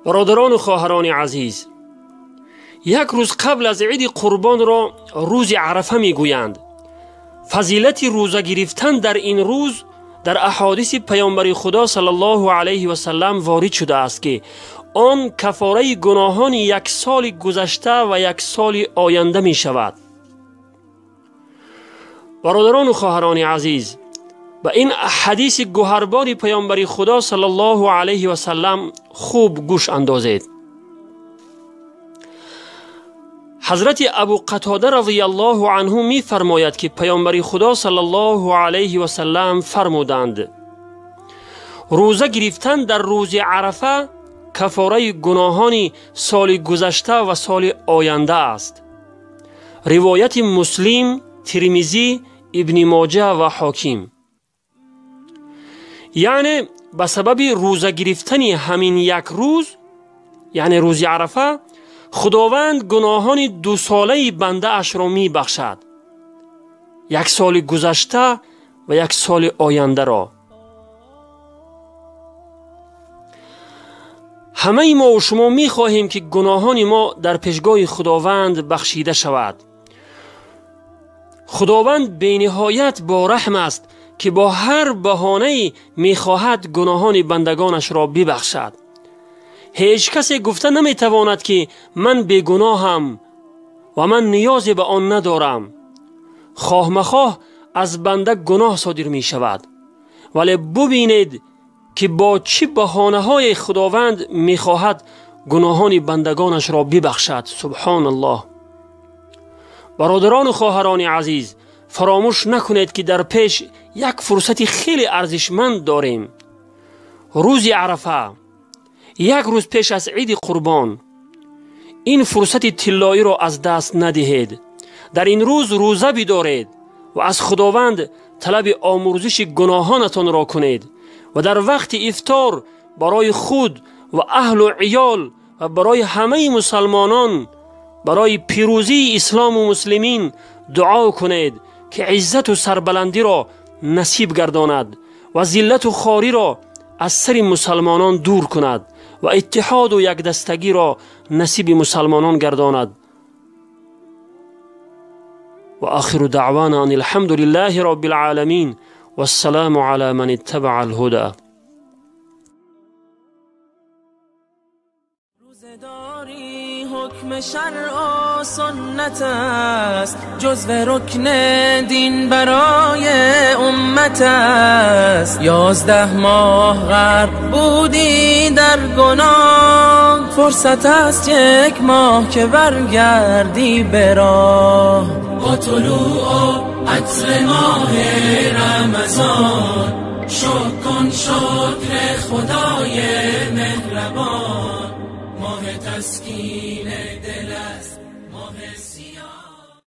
برادران و خواهران عزیز، یک روز قبل از عید قربان را روز عرفه می گویند. فضیلت روزه گرفتن در این روز در احادیث پیامبر خدا صلی الله علیه و سلم وارد شده است که آن کفاره گناهان یک سال گذشته و یک سال آینده می شود. برادران و خواهران عزیز، به این حدیث گوهربار پیامبر خدا صلی الله علیه و سلم خوب گوش اندازید. حضرت ابو قتاده رضی الله عنه می فرماید که پیامبر خدا صلی الله علیه و سلم فرمودند روزه گرفتن در روز عرفه کفاره گناهان سال گذشته و سال آینده است. روایت مسلم، ترمذی، ابن ماجه و حاکم. یعنی به سبب روزه گرفتن همین یک روز، یعنی روز عرفه، خداوند گناهان 2 ساله بنده اش را می بخشد، 1 سال گذشته و 1 سال آینده را. همه ما و شما می خواهیم که گناهان ما در پیشگاه خداوند بخشیده شود. خداوند بی نهایت با رحم است که با هر بهانه‌ای می خواهد گناهان بندگانش را ببخشد. هیچ کسی گفته نمی تواند که من بیگناهم و من نیازی به آن ندارم. خواه مخواه از بنده گناه صادر می شود، ولی ببینید که با چه بهانه‌های خداوند می خواهد گناهان بندگانش را ببخشد. سبحان الله. برادران و خواهران عزیز، فراموش نکنید که در پیش یک فرصت خیلی ارزشمند داریم. روز عرفه، 1 روز پیش از عید قربان. این فرصت طلایی را از دست ندهید. در این روز روزه بدارید و از خداوند طلب آمرزش گناهانتان را کنید و در وقت افطار برای خود و اهل و عیال و برای همه مسلمانان برای پیروزی اسلام و مسلمین دعا کنید که عزت و سربلندی را نصیب گرداند و ذلت و خواری را از سر مسلمانان دور کند و اتحاد و یک دستگی را نصیب مسلمانان گرداند. و آخر دعوانا ان الحمد لله رب العالمین و السلام علی من اتبع الهدى. حکم شرع و سنت است، جزو رکن دین برای امت است. 11 ماه غرق بودی در گناه، فرصت است 1 ماه که برگردی به راه. با طلوع عطر ماه رمضان شکر خدای مهربان. ماه تسکین دل است، ماه سیاه.